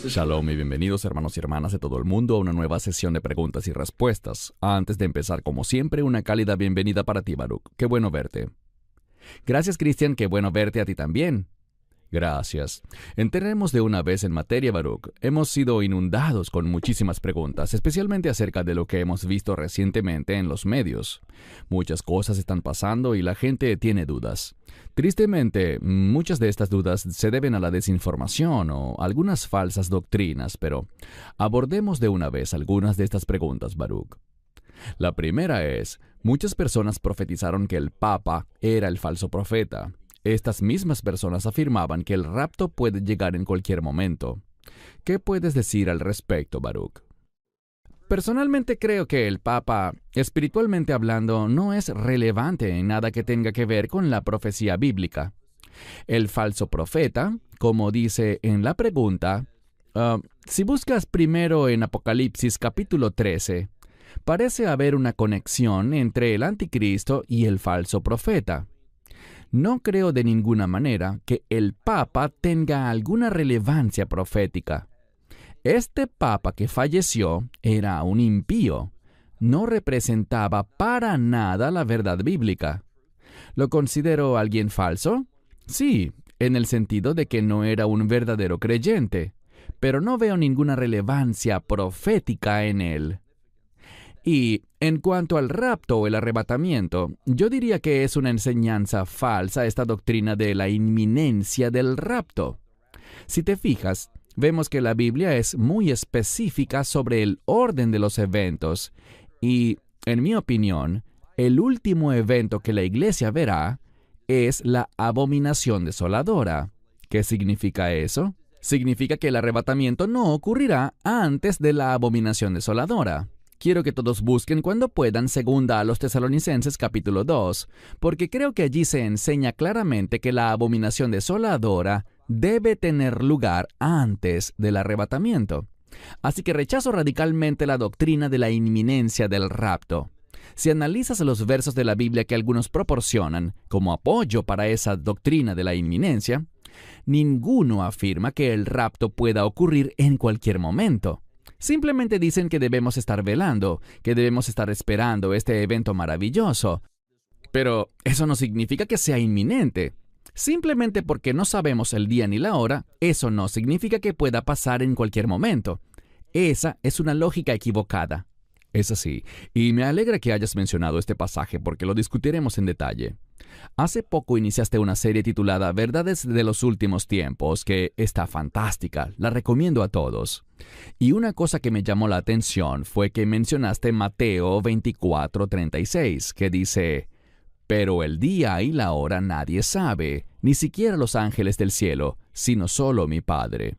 Shalom y bienvenidos hermanos y hermanas de todo el mundo a una nueva sesión de preguntas y respuestas. Antes de empezar, como siempre, una cálida bienvenida para ti, Baruch. Qué bueno verte. Gracias, Cristian, qué bueno verte a ti también. Gracias. Entremos de una vez en materia, Baruch. Hemos sido inundados con muchísimas preguntas, especialmente acerca de lo que hemos visto recientemente en los medios. Muchas cosas están pasando y la gente tiene dudas. Tristemente, muchas de estas dudas se deben a la desinformación o algunas falsas doctrinas, pero abordemos de una vez algunas de estas preguntas, Baruch. La primera es, muchas personas profetizaron que el Papa era el falso profeta. Estas mismas personas afirmaban que el rapto puede llegar en cualquier momento. ¿Qué puedes decir al respecto, Baruch? Personalmente creo que el Papa, espiritualmente hablando, no es relevante en nada que tenga que ver con la profecía bíblica. El falso profeta, como dice en la pregunta, si buscas primero en Apocalipsis capítulo 13, parece haber una conexión entre el anticristo y el falso profeta. No creo de ninguna manera que el Papa tenga alguna relevancia profética. Este Papa que falleció era un impío. No representaba para nada la verdad bíblica. ¿Lo considero alguien falso? Sí, en el sentido de que no era un verdadero creyente, pero no veo ninguna relevancia profética en él. Y en cuanto al rapto o el arrebatamiento, yo diría que es una enseñanza falsa esta doctrina de la inminencia del rapto. Si te fijas, vemos que la Biblia es muy específica sobre el orden de los eventos y, en mi opinión, el último evento que la Iglesia verá es la abominación desoladora. ¿Qué significa eso? Significa que el arrebatamiento no ocurrirá antes de la abominación desoladora. Quiero que todos busquen cuando puedan 2 a los Tesalonicenses capítulo 2, porque creo que allí se enseña claramente que la abominación desoladora debe tener lugar antes del arrebatamiento. Así que rechazo radicalmente la doctrina de la inminencia del rapto. Si analizas los versos de la Biblia que algunos proporcionan como apoyo para esa doctrina de la inminencia, ninguno afirma que el rapto pueda ocurrir en cualquier momento. Simplemente dicen que debemos estar velando, que debemos estar esperando este evento maravilloso. Pero eso no significa que sea inminente. Simplemente porque no sabemos el día ni la hora, eso no significa que pueda pasar en cualquier momento. Esa es una lógica equivocada. Es así, y me alegra que hayas mencionado este pasaje porque lo discutiremos en detalle. Hace poco iniciaste una serie titulada Verdades de los Últimos Tiempos, que está fantástica, la recomiendo a todos. Y una cosa que me llamó la atención fue que mencionaste Mateo 24:36, que dice, «Pero el día y la hora nadie sabe, ni siquiera los ángeles del cielo, sino solo mi Padre».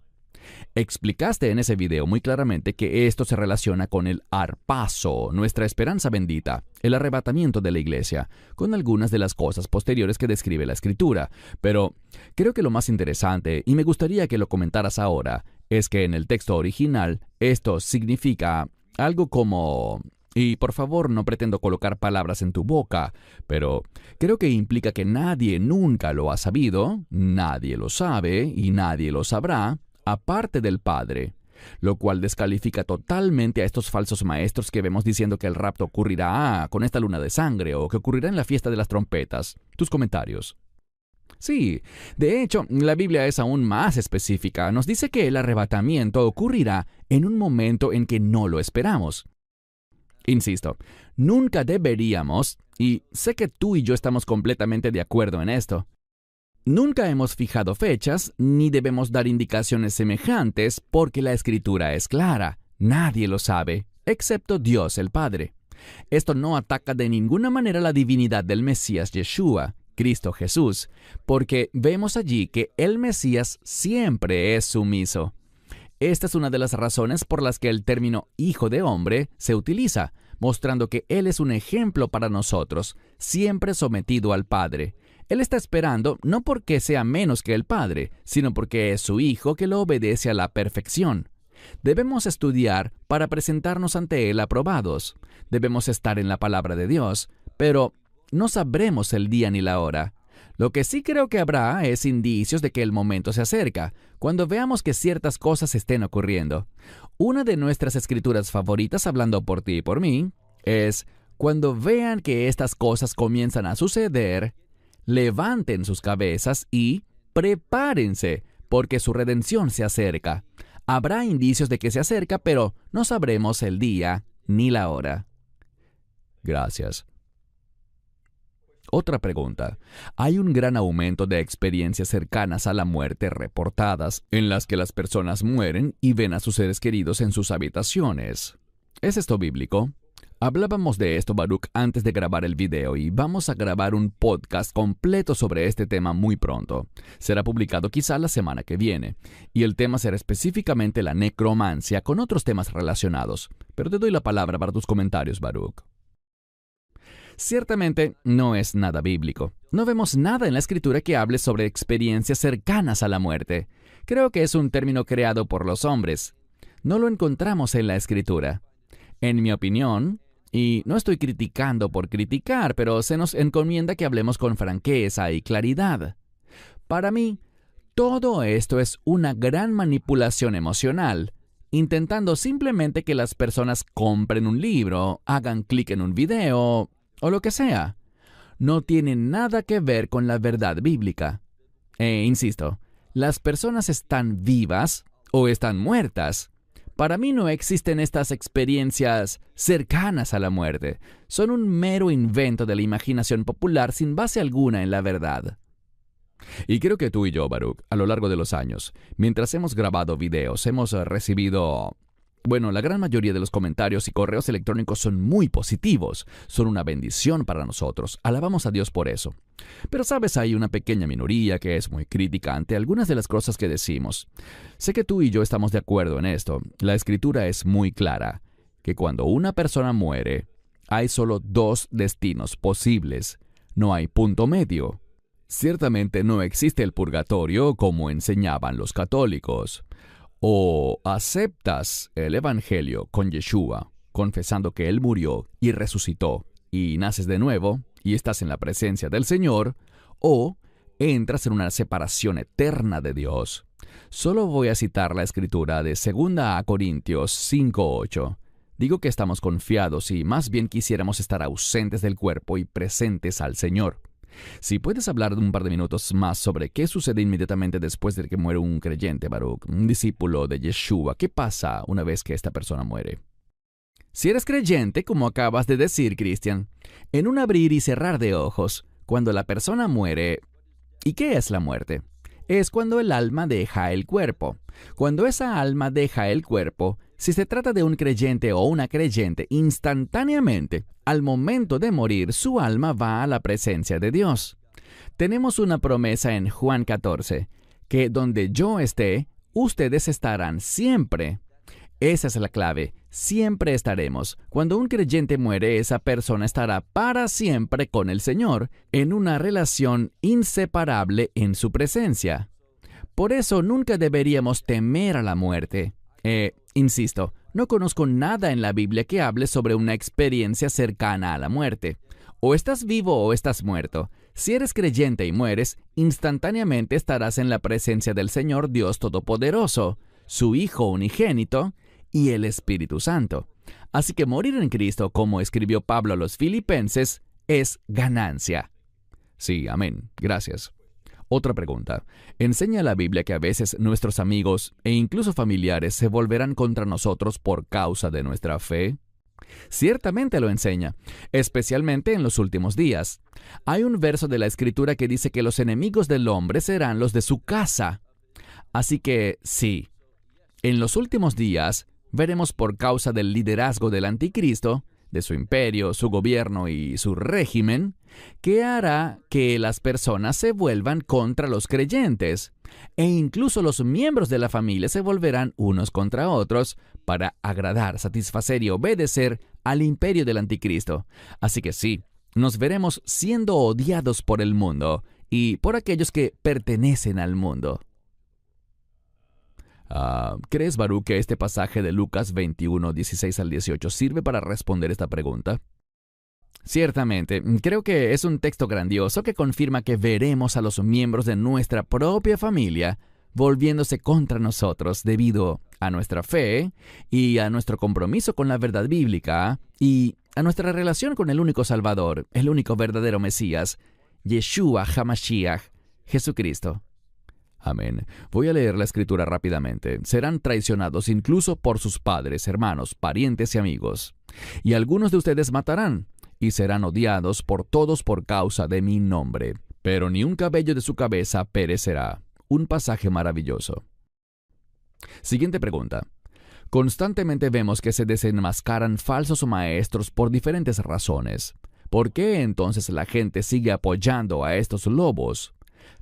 Explicaste en ese video muy claramente que esto se relaciona con el harpazo, nuestra esperanza bendita, el arrebatamiento de la iglesia, con algunas de las cosas posteriores que describe la Escritura. Pero creo que lo más interesante, y me gustaría que lo comentaras ahora, es que en el texto original esto significa algo como... Y por favor, no pretendo colocar palabras en tu boca, pero creo que implica que nadie nunca lo ha sabido, nadie lo sabe y nadie lo sabrá, aparte del Padre, lo cual descalifica totalmente a estos falsos maestros que vemos diciendo que el rapto ocurrirá con esta luna de sangre o que ocurrirá en la fiesta de las trompetas. Tus comentarios. Sí, de hecho, la Biblia es aún más específica. Nos dice que el arrebatamiento ocurrirá en un momento en que no lo esperamos. Insisto, nunca deberíamos, y sé que tú y yo estamos completamente de acuerdo en esto, nunca hemos fijado fechas, ni debemos dar indicaciones semejantes porque la Escritura es clara. Nadie lo sabe, excepto Dios el Padre. Esto no ataca de ninguna manera la divinidad del Mesías Yeshua, Cristo Jesús, porque vemos allí que el Mesías siempre es sumiso. Esta es una de las razones por las que el término Hijo de Hombre se utiliza, mostrando que Él es un ejemplo para nosotros, siempre sometido al Padre. Él está esperando no porque sea menos que el Padre, sino porque es su Hijo que lo obedece a la perfección. Debemos estudiar para presentarnos ante Él aprobados. Debemos estar en la palabra de Dios, pero no sabremos el día ni la hora. Lo que sí creo que habrá es indicios de que el momento se acerca, cuando veamos que ciertas cosas estén ocurriendo. Una de nuestras escrituras favoritas, hablando por ti y por mí, es: cuando vean que estas cosas comienzan a suceder, levanten sus cabezas y prepárense, porque su redención se acerca. Habrá indicios de que se acerca, pero no sabremos el día ni la hora. Gracias. Otra pregunta. Hay un gran aumento de experiencias cercanas a la muerte reportadas, en las que las personas mueren y ven a sus seres queridos en sus habitaciones. ¿Es esto bíblico? Hablábamos de esto, Baruch, antes de grabar el video, y vamos a grabar un podcast completo sobre este tema muy pronto. Será publicado quizá la semana que viene, y el tema será específicamente la necromancia con otros temas relacionados. Pero te doy la palabra para tus comentarios, Baruch. Ciertamente no es nada bíblico. No vemos nada en la Escritura que hable sobre experiencias cercanas a la muerte. Creo que es un término creado por los hombres. No lo encontramos en la Escritura. En mi opinión, y no estoy criticando por criticar, pero se nos encomienda que hablemos con franqueza y claridad. Para mí, todo esto es una gran manipulación emocional, intentando simplemente que las personas compren un libro, hagan clic en un video o lo que sea. No tiene nada que ver con la verdad bíblica. Insisto, las personas están vivas o están muertas. Para mí no existen estas experiencias cercanas a la muerte. Son un mero invento de la imaginación popular sin base alguna en la verdad. Y creo que tú y yo, Baruch, a lo largo de los años, mientras hemos grabado videos, hemos recibido... la gran mayoría de los comentarios y correos electrónicos son muy positivos. Son una bendición para nosotros. Alabamos a Dios por eso. Pero sabes, hay una pequeña minoría que es muy crítica ante algunas de las cosas que decimos. Sé que tú y yo estamos de acuerdo en esto. La Escritura es muy clara, que cuando una persona muere, hay solo dos destinos posibles. No hay punto medio. Ciertamente no existe el purgatorio como enseñaban los católicos. O aceptas el Evangelio con Yeshua, confesando que Él murió y resucitó, y naces de nuevo, y estás en la presencia del Señor, o entras en una separación eterna de Dios. Solo voy a citar la escritura de 2 Corintios 5:8. Digo que estamos confiados y más bien quisiéramos estar ausentes del cuerpo y presentes al Señor. Si puedes hablar un par de minutos más sobre qué sucede inmediatamente después de que muere un creyente, Baruch, un discípulo de Yeshua, ¿qué pasa una vez que esta persona muere? Si eres creyente, como acabas de decir, Cristian, en un abrir y cerrar de ojos, cuando la persona muere... ¿Y qué es la muerte? Es cuando el alma deja el cuerpo. Cuando esa alma deja el cuerpo, si se trata de un creyente o una creyente, instantáneamente, al momento de morir, su alma va a la presencia de Dios. Tenemos una promesa en Juan 14, que donde yo esté, ustedes estarán siempre. Esa es la clave, siempre estaremos. Cuando un creyente muere, esa persona estará para siempre con el Señor, en una relación inseparable en su presencia. Por eso nunca deberíamos temer a la muerte. Insisto, no conozco nada en la Biblia que hable sobre una experiencia cercana a la muerte. O estás vivo o estás muerto. Si eres creyente y mueres, instantáneamente estarás en la presencia del Señor Dios Todopoderoso, su Hijo unigénito y el Espíritu Santo. Así que morir en Cristo, como escribió Pablo a los Filipenses, es ganancia. Sí, amén. Gracias. Otra pregunta. ¿Enseña la Biblia que a veces nuestros amigos e incluso familiares se volverán contra nosotros por causa de nuestra fe? Ciertamente lo enseña, especialmente en los últimos días. Hay un verso de la Escritura que dice que los enemigos del hombre serán los de su casa. Así que, sí, en los últimos días veremos por causa del liderazgo del anticristo, de su imperio, su gobierno y su régimen, que hará que las personas se vuelvan contra los creyentes, e incluso los miembros de la familia se volverán unos contra otros para agradar, satisfacer y obedecer al imperio del anticristo. Así que sí, nos veremos siendo odiados por el mundo y por aquellos que pertenecen al mundo. ¿Crees, Baruch, que este pasaje de Lucas 21, 16 al 18 sirve para responder esta pregunta? Ciertamente, creo que es un texto grandioso que confirma que veremos a los miembros de nuestra propia familia volviéndose contra nosotros debido a nuestra fe y a nuestro compromiso con la verdad bíblica y a nuestra relación con el único Salvador, el único verdadero Mesías, Yeshua HaMashiach, Jesucristo. Amén. Voy a leer la escritura rápidamente. Serán traicionados incluso por sus padres, hermanos, parientes y amigos. Y algunos de ustedes matarán, y serán odiados por todos por causa de mi nombre. Pero ni un cabello de su cabeza perecerá. Un pasaje maravilloso. Siguiente pregunta. Constantemente vemos que se desenmascaran falsos maestros por diferentes razones. ¿Por qué entonces la gente sigue apoyando a estos lobos?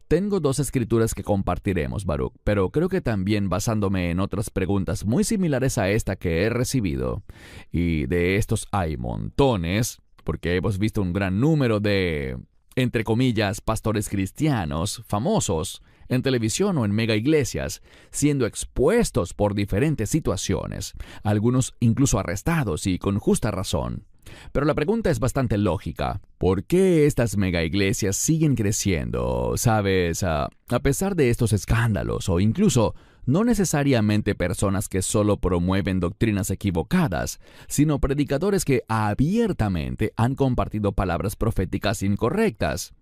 Tengo dos escrituras que compartiremos, Baruch, pero creo que también basándome en otras preguntas muy similares a esta que he recibido. Y de estos hay montones, porque hemos visto un gran número de, entre comillas, pastores cristianos famosos en televisión o en mega iglesias, siendo expuestos por diferentes situaciones, algunos incluso arrestados y con justa razón. Pero la pregunta es bastante lógica. ¿Por qué estas mega iglesias siguen creciendo? ¿Sabes? A pesar de estos escándalos o incluso no necesariamente personas que solo promueven doctrinas equivocadas, sino predicadores que abiertamente han compartido palabras proféticas incorrectas.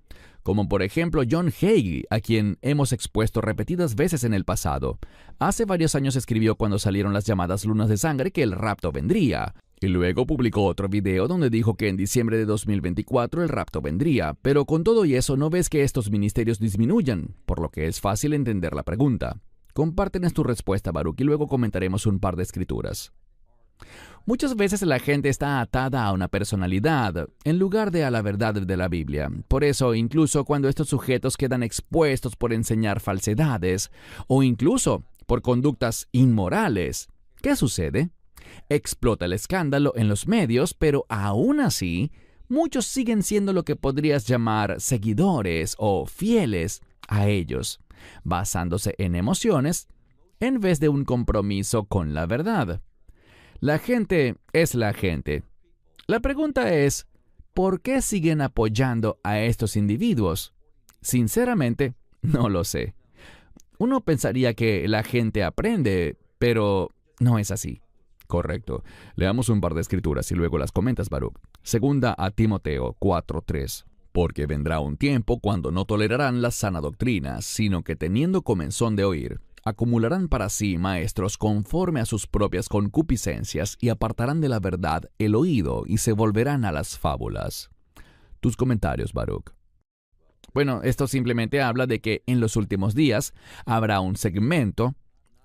Como por ejemplo John Hagee, a quien hemos expuesto repetidas veces en el pasado. Hace varios años escribió cuando salieron las llamadas lunas de sangre que el rapto vendría. Y luego publicó otro video donde dijo que en diciembre de 2024 el rapto vendría, pero con todo y eso no ves que estos ministerios disminuyan, por lo que es fácil entender la pregunta. Compártenos tu respuesta, Baruch, y luego comentaremos un par de escrituras. Muchas veces la gente está atada a una personalidad, en lugar de a la verdad de la Biblia. Por eso, incluso cuando estos sujetos quedan expuestos por enseñar falsedades, o incluso por conductas inmorales, ¿qué sucede? Explota el escándalo en los medios, pero aún así, muchos siguen siendo lo que podrías llamar seguidores o fieles a ellos, basándose en emociones en vez de un compromiso con la verdad. La gente es la gente. La pregunta es, ¿por qué siguen apoyando a estos individuos? Sinceramente, no lo sé. Uno pensaría que la gente aprende, pero no es así. Correcto. Leamos un par de escrituras y luego las comentas, Baruch. Segunda a Timoteo 4:3. Porque vendrá un tiempo cuando no tolerarán la sana doctrina, sino que teniendo comezón de oír, acumularán para sí maestros conforme a sus propias concupiscencias y apartarán de la verdad el oído y se volverán a las fábulas. Tus comentarios, Baruch. Bueno, esto simplemente habla de que en los últimos días habrá un segmento,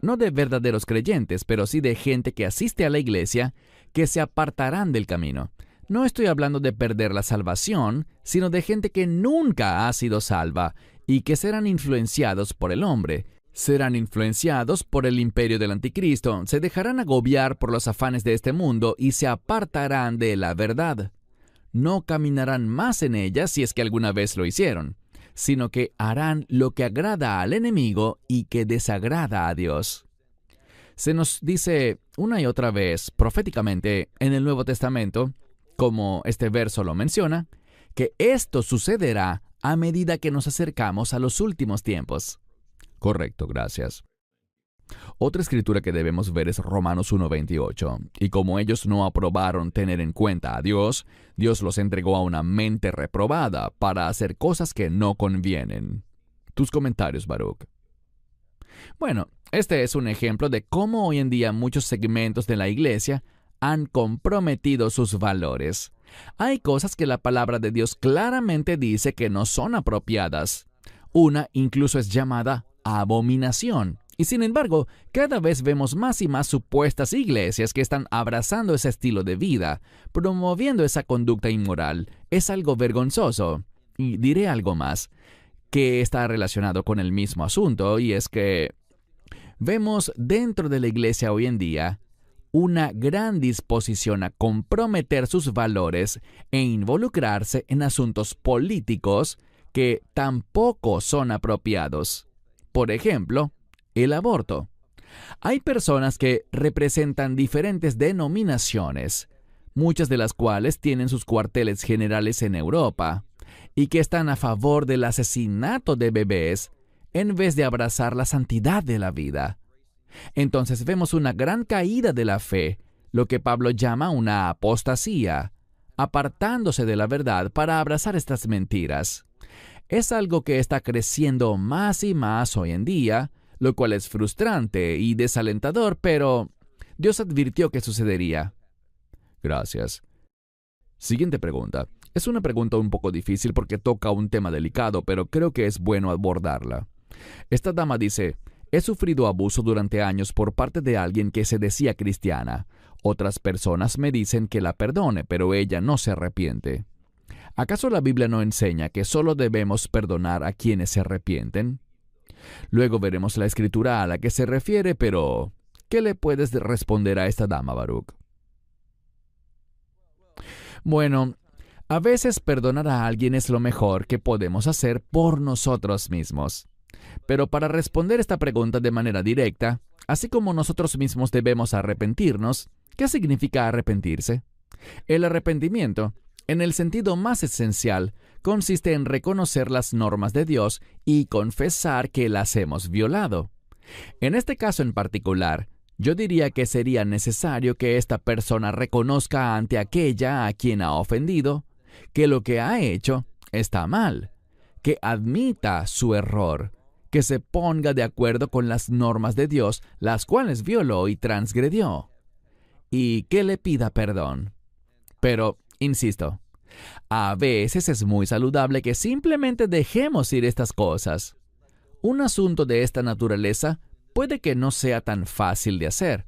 no de verdaderos creyentes, pero sí de gente que asiste a la iglesia, que se apartarán del camino. No estoy hablando de perder la salvación, sino de gente que nunca ha sido salva y que serán influenciados por el hombre. Serán influenciados por el imperio del anticristo, se dejarán agobiar por los afanes de este mundo y se apartarán de la verdad. No caminarán más en ella si es que alguna vez lo hicieron, sino que harán lo que agrada al enemigo y que desagrada a Dios. Se nos dice una y otra vez proféticamente en el Nuevo Testamento, como este verso lo menciona, que esto sucederá a medida que nos acercamos a los últimos tiempos. Correcto, gracias. Otra escritura que debemos ver es Romanos 1:28. Y como ellos no aprobaron tener en cuenta a Dios, Dios los entregó a una mente reprobada para hacer cosas que no convienen. Tus comentarios, Baruch. Bueno, este es un ejemplo de cómo hoy en día muchos segmentos de la iglesia han comprometido sus valores. Hay cosas que la palabra de Dios claramente dice que no son apropiadas. Una incluso es llamada abominación. Y sin embargo, cada vez vemos más y más supuestas iglesias que están abrazando ese estilo de vida, promoviendo esa conducta inmoral. Es algo vergonzoso. Y diré algo más, que está relacionado con el mismo asunto, y es que vemos dentro de la iglesia hoy en día una gran disposición a comprometer sus valores e involucrarse en asuntos políticos que tampoco son apropiados. Por ejemplo, el aborto. Hay personas que representan diferentes denominaciones, muchas de las cuales tienen sus cuarteles generales en Europa, y que están a favor del asesinato de bebés en vez de abrazar la santidad de la vida. Entonces vemos una gran caída de la fe, lo que Pablo llama una apostasía, apartándose de la verdad para abrazar estas mentiras. Es algo que está creciendo más y más hoy en día, lo cual es frustrante y desalentador, pero Dios advirtió que sucedería. Gracias. Siguiente pregunta. Es una pregunta un poco difícil porque toca un tema delicado, pero creo que es bueno abordarla. Esta dama dice: he sufrido abuso durante años por parte de alguien que se decía cristiana. Otras personas me dicen que la perdone, pero ella no se arrepiente. ¿Acaso la Biblia no enseña que solo debemos perdonar a quienes se arrepienten? Luego veremos la escritura a la que se refiere, pero ¿qué le puedes responder a esta dama, Baruch? Bueno, a veces perdonar a alguien es lo mejor que podemos hacer por nosotros mismos. Pero para responder esta pregunta de manera directa, así como nosotros mismos debemos arrepentirnos, ¿qué significa arrepentirse? El arrepentimiento, en el sentido más esencial, consiste en reconocer las normas de Dios y confesar que las hemos violado. En este caso en particular, yo diría que sería necesario que esta persona reconozca ante aquella a quien ha ofendido que lo que ha hecho está mal, que admita su error, que se ponga de acuerdo con las normas de Dios, las cuales violó y transgredió, y que le pida perdón. Pero, insisto, a veces es muy saludable que simplemente dejemos ir estas cosas. Un asunto de esta naturaleza puede que no sea tan fácil de hacer,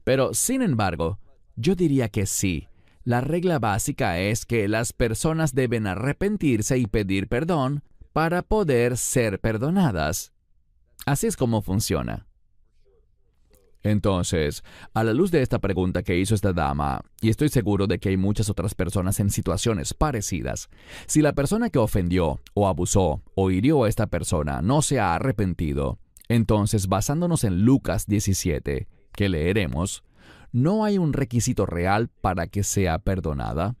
pero sin embargo, yo diría que sí. La regla básica es que las personas deben arrepentirse y pedir perdón para poder ser perdonadas. Así es como funciona. Entonces, a la luz de esta pregunta que hizo esta dama, y estoy seguro de que hay muchas otras personas en situaciones parecidas, si la persona que ofendió, o abusó, o hirió a esta persona no se ha arrepentido, entonces, basándonos en Lucas 17, que leeremos, ¿no hay un requisito real para que sea perdonada?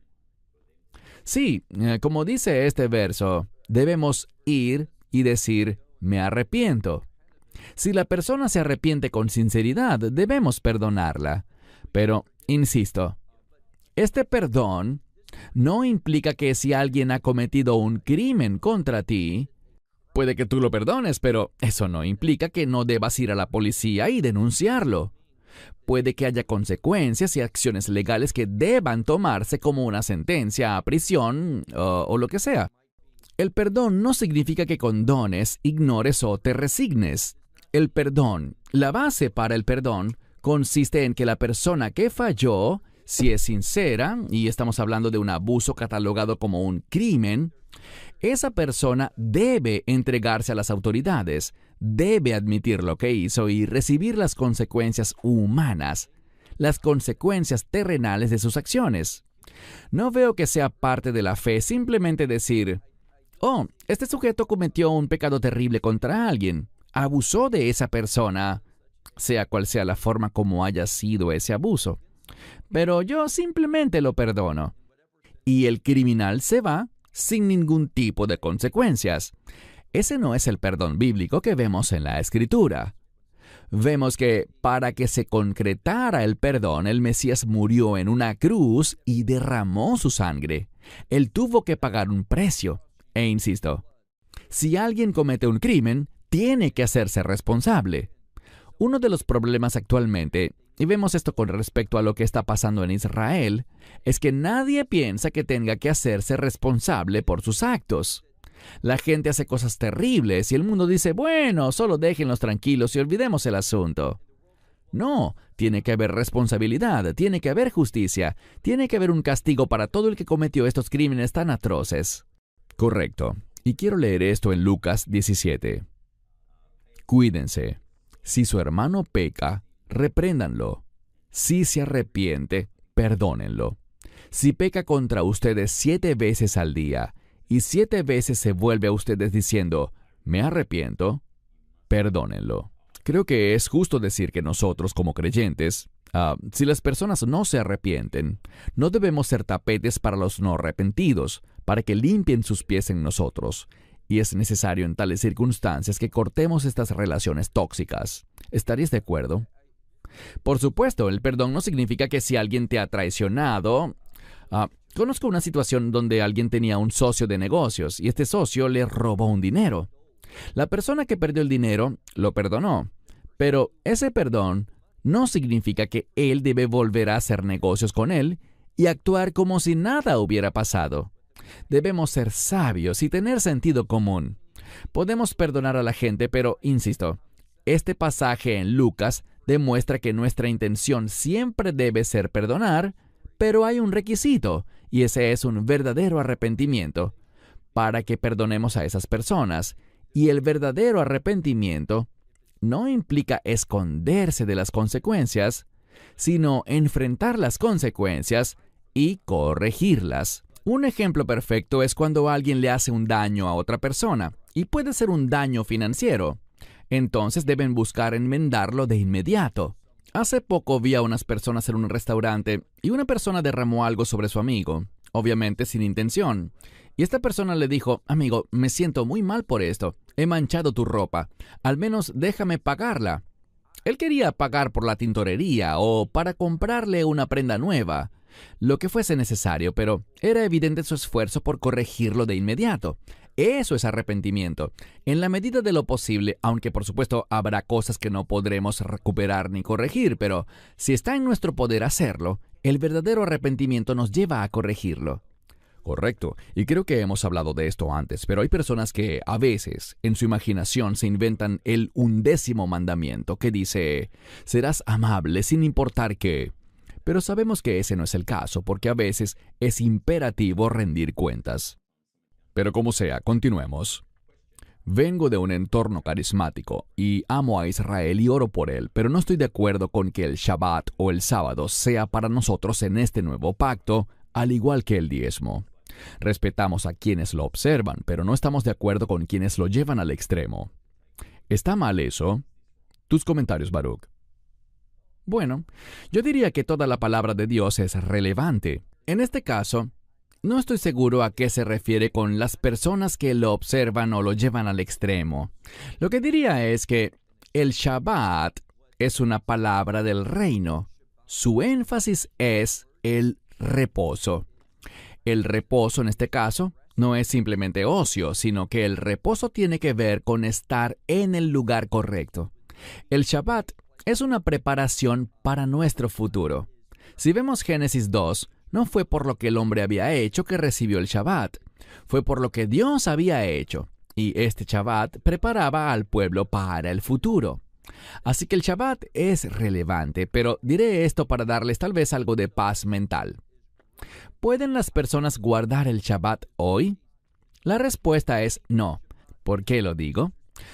Sí, como dice este verso, debemos ir y decir, me arrepiento. Si la persona se arrepiente con sinceridad, debemos perdonarla. Pero, insisto, este perdón no implica que si alguien ha cometido un crimen contra ti, puede que tú lo perdones, pero eso no implica que no debas ir a la policía y denunciarlo. Puede que haya consecuencias y acciones legales que deban tomarse como una sentencia a prisión o lo que sea. El perdón no significa que condones, ignores o te resignes. El perdón, la base para el perdón, consiste en que la persona que falló, si es sincera, y estamos hablando de un abuso catalogado como un crimen, esa persona debe entregarse a las autoridades, debe admitir lo que hizo y recibir las consecuencias humanas, las consecuencias terrenales de sus acciones. No veo que sea parte de la fe simplemente decir, oh, este sujeto cometió un pecado terrible contra alguien, abusó de esa persona, sea cual sea la forma como haya sido ese abuso, pero yo simplemente lo perdono. Y el criminal se va sin ningún tipo de consecuencias. Ese no es el perdón bíblico que vemos en la Escritura. Vemos que para que se concretara el perdón, el Mesías murió en una cruz y derramó su sangre. Él tuvo que pagar un precio. E insisto, si alguien comete un crimen, tiene que hacerse responsable. Uno de los problemas actualmente, y vemos esto con respecto a lo que está pasando en Israel, es que nadie piensa que tenga que hacerse responsable por sus actos. La gente hace cosas terribles y el mundo dice, bueno, solo déjenlos tranquilos y olvidemos el asunto. No, tiene que haber responsabilidad, tiene que haber justicia, tiene que haber un castigo para todo el que cometió estos crímenes tan atroces. Correcto. Y quiero leer esto en Lucas 17. Cuídense. Si su hermano peca, repréndanlo. Si se arrepiente, perdónenlo. Si peca contra ustedes 7 veces al día, y 7 veces se vuelve a ustedes diciendo, me arrepiento, perdónenlo. Creo que es justo decir que nosotros, como creyentes, Si las personas no se arrepienten, no debemos ser tapetes para los no arrepentidos, para que limpien sus pies en nosotros. Y es necesario en tales circunstancias que cortemos estas relaciones tóxicas. ¿Estarías de acuerdo? Por supuesto, el perdón no significa que si alguien te ha traicionado... conozco una situación donde alguien tenía un socio de negocios y este socio le robó un dinero. La persona que perdió el dinero lo perdonó, pero ese perdón no significa que él debe volver a hacer negocios con él y actuar como si nada hubiera pasado. Debemos ser sabios y tener sentido común. Podemos perdonar a la gente, pero, insisto, este pasaje en Lucas demuestra que nuestra intención siempre debe ser perdonar, pero hay un requisito, y ese es un verdadero arrepentimiento, para que perdonemos a esas personas. Y el verdadero arrepentimiento no implica esconderse de las consecuencias, sino enfrentar las consecuencias y corregirlas. Un ejemplo perfecto es cuando alguien le hace un daño a otra persona, y puede ser un daño financiero. Entonces deben buscar enmendarlo de inmediato. Hace poco vi a unas personas en un restaurante y una persona derramó algo sobre su amigo, obviamente sin intención. Y esta persona le dijo: amigo, me siento muy mal por esto. He manchado tu ropa. Al menos déjame pagarla. Él quería pagar por la tintorería o para comprarle una prenda nueva, lo que fuese necesario, pero era evidente su esfuerzo por corregirlo de inmediato. Eso es arrepentimiento, en la medida de lo posible, aunque por supuesto habrá cosas que no podremos recuperar ni corregir, pero si está en nuestro poder hacerlo, el verdadero arrepentimiento nos lleva a corregirlo. Correcto, y creo que hemos hablado de esto antes, pero hay personas que a veces en su imaginación se inventan el 11º mandamiento que dice: serás amable sin importar qué. Pero sabemos que ese no es el caso, porque a veces es imperativo rendir cuentas. Pero como sea, continuemos. Vengo de un entorno carismático y amo a Israel y oro por él, pero no estoy de acuerdo con que el Shabbat o el sábado sea para nosotros en este nuevo pacto, al igual que el diezmo. Respetamos a quienes lo observan, pero no estamos de acuerdo con quienes lo llevan al extremo. ¿Está mal eso? Tus comentarios, Baruch. Bueno, yo diría que toda la palabra de Dios es relevante. En este caso, no estoy seguro a qué se refiere con las personas que lo observan o lo llevan al extremo. Lo que diría es que el Shabbat es una palabra del reino. Su énfasis es el reposo. El reposo en este caso no es simplemente ocio, sino que el reposo tiene que ver con estar en el lugar correcto. El Shabbat es una preparación para nuestro futuro. Si vemos Génesis 2, no fue por lo que el hombre había hecho que recibió el Shabbat. Fue por lo que Dios había hecho. Y este Shabbat preparaba al pueblo para el futuro. Así que el Shabbat es relevante, pero diré esto para darles tal vez algo de paz mental. ¿Pueden las personas guardar el Shabbat hoy? La respuesta es no. ¿Por qué lo digo?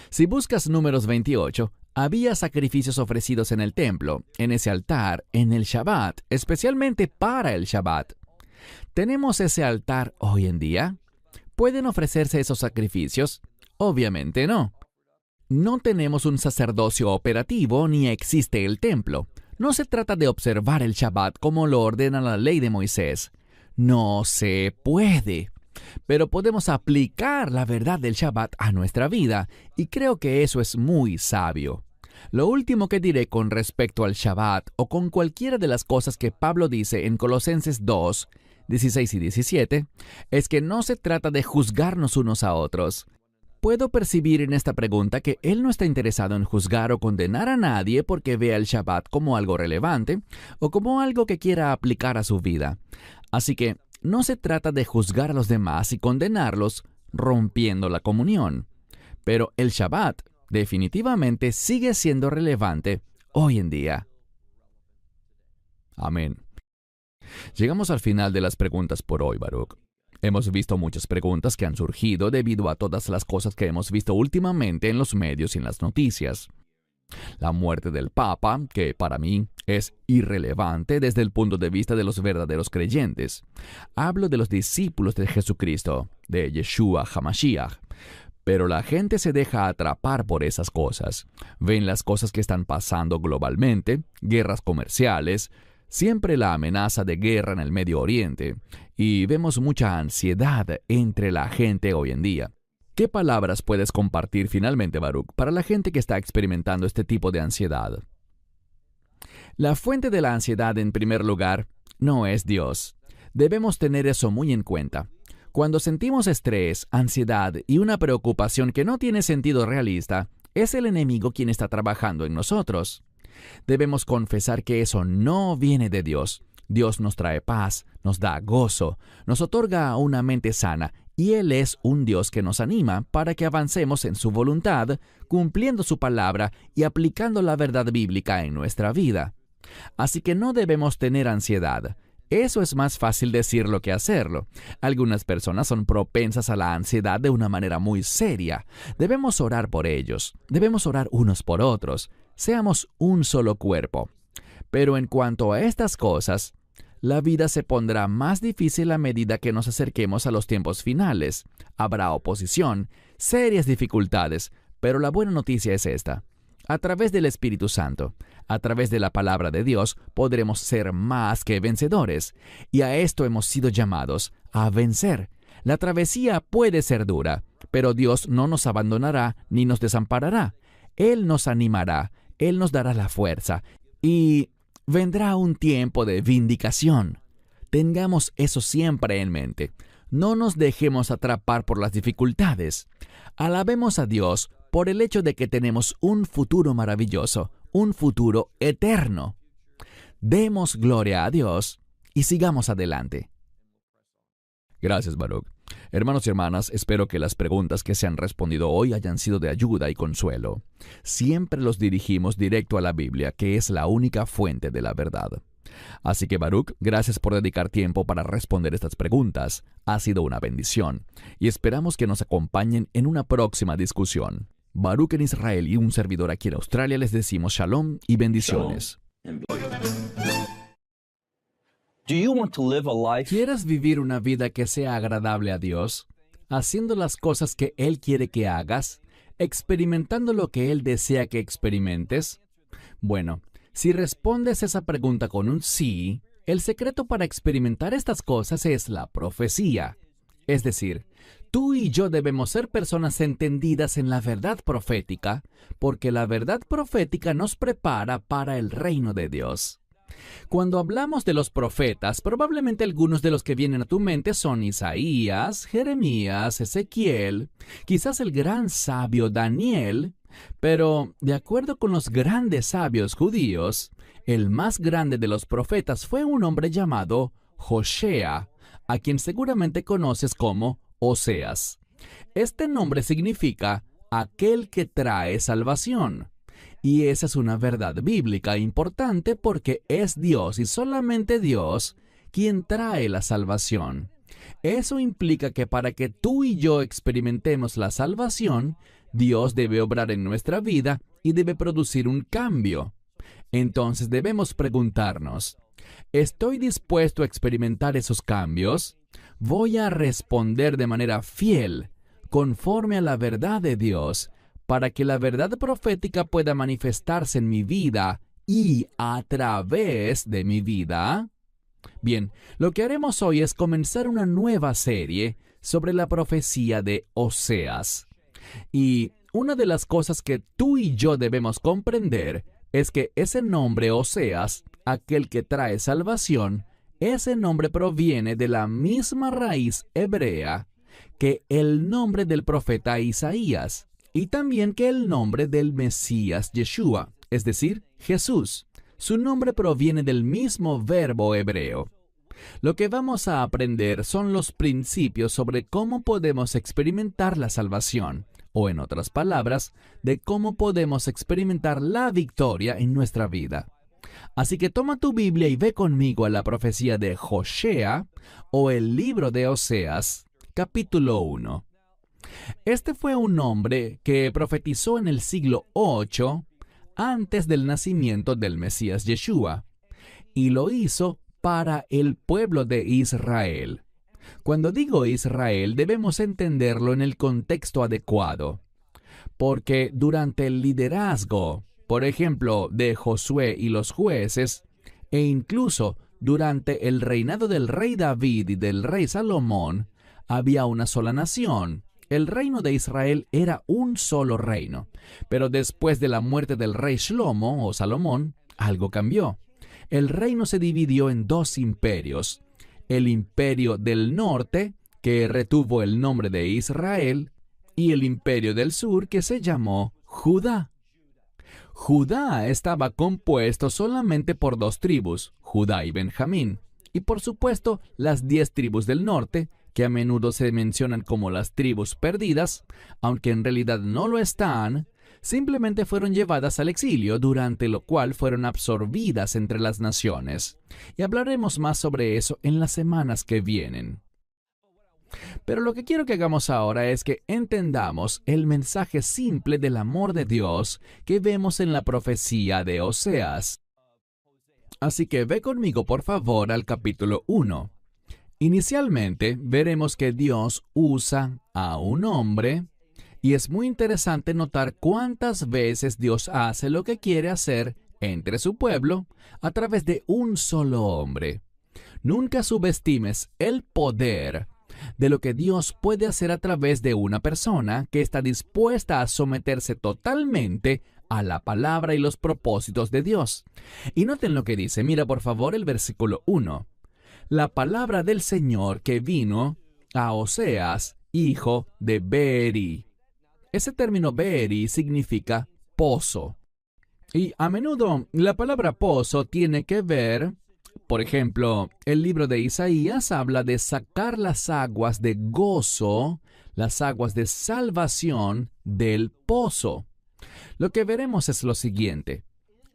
Si buscas Números 28, había sacrificios ofrecidos en el templo, en ese altar, en el Shabbat, especialmente para el Shabbat. ¿Tenemos ese altar hoy en día? ¿Pueden ofrecerse esos sacrificios? Obviamente no. No tenemos un sacerdocio operativo ni existe el templo. No se trata de observar el Shabbat como lo ordena la ley de Moisés. No se puede. Pero podemos aplicar la verdad del Shabbat a nuestra vida, y creo que eso es muy sabio. Lo último que diré con respecto al Shabbat o con cualquiera de las cosas que Pablo dice en Colosenses 2, 16 y 17, es que no se trata de juzgarnos unos a otros. Puedo percibir en esta pregunta que él no está interesado en juzgar o condenar a nadie porque vea el Shabbat como algo relevante o como algo que quiera aplicar a su vida. Así que no se trata de juzgar a los demás y condenarlos rompiendo la comunión. Pero el Shabbat definitivamente sigue siendo relevante hoy en día. Amén. Llegamos al final de las preguntas por hoy, Baruch. Hemos visto muchas preguntas que han surgido debido a todas las cosas que hemos visto últimamente en los medios y en las noticias. La muerte del Papa, que para mí es irrelevante desde el punto de vista de los verdaderos creyentes. Hablo de los discípulos de Jesucristo, de Yeshua HaMashiach. Pero la gente se deja atrapar por esas cosas. Ven las cosas que están pasando globalmente, guerras comerciales, siempre la amenaza de guerra en el Medio Oriente, y vemos mucha ansiedad entre la gente hoy en día. ¿Qué palabras puedes compartir finalmente, Baruch, para la gente que está experimentando este tipo de ansiedad? La fuente de la ansiedad, en primer lugar, no es Dios. Debemos tener eso muy en cuenta. Cuando sentimos estrés, ansiedad y una preocupación que no tiene sentido realista, es el enemigo quien está trabajando en nosotros. Debemos confesar que eso no viene de Dios. Dios nos trae paz, nos da gozo, nos otorga una mente sana, y Él es un Dios que nos anima para que avancemos en su voluntad, cumpliendo su palabra y aplicando la verdad bíblica en nuestra vida. Así que no debemos tener ansiedad. Eso es más fácil decirlo que hacerlo. Algunas personas son propensas a la ansiedad de una manera muy seria. Debemos orar por ellos. Debemos orar unos por otros. Seamos un solo cuerpo. Pero en cuanto a estas cosas, la vida se pondrá más difícil a medida que nos acerquemos a los tiempos finales. Habrá oposición, serias dificultades, pero la buena noticia es esta. A través del Espíritu Santo, a través de la palabra de Dios, podremos ser más que vencedores. Y a esto hemos sido llamados, a vencer. La travesía puede ser dura, pero Dios no nos abandonará ni nos desamparará. Él nos animará, Él nos dará la fuerza. Y vendrá un tiempo de vindicación. Tengamos eso siempre en mente. No nos dejemos atrapar por las dificultades. Alabemos a Dios por el hecho de que tenemos un futuro maravilloso, un futuro eterno. Demos gloria a Dios y sigamos adelante. Gracias, Baruch. Hermanos y hermanas, espero que las preguntas que se han respondido hoy hayan sido de ayuda y consuelo. Siempre los dirigimos directo a la Biblia, que es la única fuente de la verdad. Así que, Baruch, gracias por dedicar tiempo para responder estas preguntas. Ha sido una bendición, y esperamos que nos acompañen en una próxima discusión. Baruch en Israel y un servidor aquí en Australia les decimos shalom y bendiciones. ¿Quieres vivir una vida que sea agradable a Dios? Haciendo las cosas que Él quiere que hagas, experimentando lo que Él desea que experimentes. Bueno, si respondes esa pregunta con un sí, el secreto para experimentar estas cosas es la profecía. Es decir, tú y yo debemos ser personas entendidas en la verdad profética, porque la verdad profética nos prepara para el reino de Dios. Cuando hablamos de los profetas, probablemente algunos de los que vienen a tu mente son Isaías, Jeremías, Ezequiel, quizás el gran sabio Daniel, pero de acuerdo con los grandes sabios judíos, el más grande de los profetas fue un hombre llamado Josea, a quien seguramente conoces como Oseas. Este nombre significa aquel que trae salvación. Y esa es una verdad bíblica importante porque es Dios y solamente Dios quien trae la salvación. Eso implica que para que tú y yo experimentemos la salvación, Dios debe obrar en nuestra vida y debe producir un cambio. Entonces debemos preguntarnos, ¿estoy dispuesto a experimentar esos cambios? ¿Voy a responder de manera fiel, conforme a la verdad de Dios, para que la verdad profética pueda manifestarse en mi vida y a través de mi vida? Bien, lo que haremos hoy es comenzar una nueva serie sobre la profecía de Oseas. Y una de las cosas que tú y yo debemos comprender es que ese nombre Oseas, aquel que trae salvación, ese nombre proviene de la misma raíz hebrea que el nombre del profeta Isaías. Y también que el nombre del Mesías Yeshua, es decir, Jesús. Su nombre proviene del mismo verbo hebreo. Lo que vamos a aprender son los principios sobre cómo podemos experimentar la salvación, o en otras palabras, de cómo podemos experimentar la victoria en nuestra vida. Así que toma tu Biblia y ve conmigo a la profecía de Josea, o el libro de Oseas, capítulo 1. Este fue un hombre que profetizó en el siglo 8 antes del nacimiento del Mesías Yeshua, y lo hizo para el pueblo de Israel. Cuando digo Israel, debemos entenderlo en el contexto adecuado, porque durante el liderazgo, por ejemplo, de Josué y los jueces, e incluso durante el reinado del rey David y del rey Salomón, había una sola nación. El reino de Israel era un solo reino. Pero después de la muerte del rey Shlomo o Salomón, algo cambió. El reino se dividió en dos imperios. El imperio del norte, que retuvo el nombre de Israel, y el imperio del sur, que se llamó Judá. Judá estaba compuesto solamente por dos tribus, Judá y Benjamín, y por supuesto las 10 tribus del norte, que a menudo se mencionan como las tribus perdidas, aunque en realidad no lo están, simplemente fueron llevadas al exilio, durante lo cual fueron absorbidas entre las naciones. Y hablaremos más sobre eso en las semanas que vienen. Pero lo que quiero que hagamos ahora es que entendamos el mensaje simple del amor de Dios que vemos en la profecía de Oseas. Así que ve conmigo por favor al capítulo 1. Inicialmente veremos que Dios usa a un hombre, y es muy interesante notar cuántas veces Dios hace lo que quiere hacer entre su pueblo a través de un solo hombre. Nunca subestimes el poder de lo que Dios puede hacer a través de una persona que está dispuesta a someterse totalmente a la palabra y los propósitos de Dios. Y noten lo que dice. Mira por favor el versículo 1. La palabra del Señor que vino a Oseas, hijo de Beeri. Ese término Beeri significa pozo. Y a menudo la palabra pozo tiene que ver, por ejemplo, el libro de Isaías habla de sacar las aguas de gozo, las aguas de salvación del pozo. Lo que veremos es lo siguiente.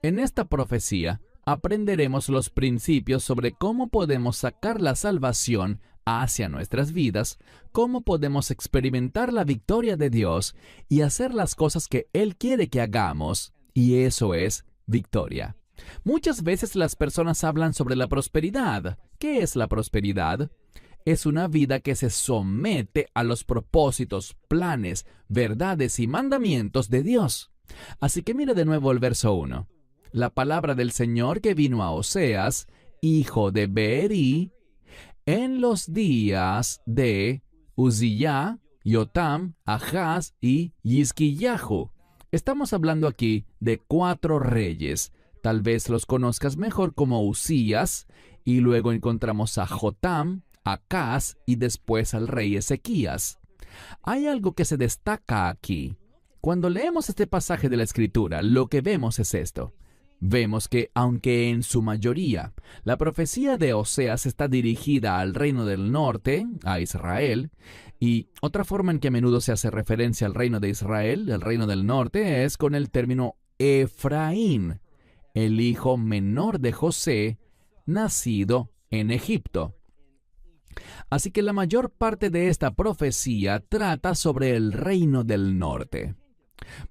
En esta profecía aprenderemos los principios sobre cómo podemos sacar la salvación hacia nuestras vidas, cómo podemos experimentar la victoria de Dios y hacer las cosas que Él quiere que hagamos, y eso es victoria. Muchas veces las personas hablan sobre la prosperidad. ¿Qué es la prosperidad? Es una vida que se somete a los propósitos, planes, verdades y mandamientos de Dios. Así que mira de nuevo el verso 1. La palabra del Señor que vino a Oseas, hijo de Beeri, en los días de Uzziya, Yotam, Ahaz y Hizquillahu. Estamos hablando aquí de 4 reyes. Tal vez los conozcas mejor como Uzías, y luego encontramos a Jotam, Acaz y después al rey Ezequías. Hay algo que se destaca aquí. Cuando leemos este pasaje de la Escritura, lo que vemos es esto. Vemos que, aunque en su mayoría la profecía de Oseas está dirigida al reino del norte, a Israel, y otra forma en que a menudo se hace referencia al reino de Israel, el reino del norte, es con el término Efraín, el hijo menor de José, nacido en Egipto. Así que la mayor parte de esta profecía trata sobre el reino del norte,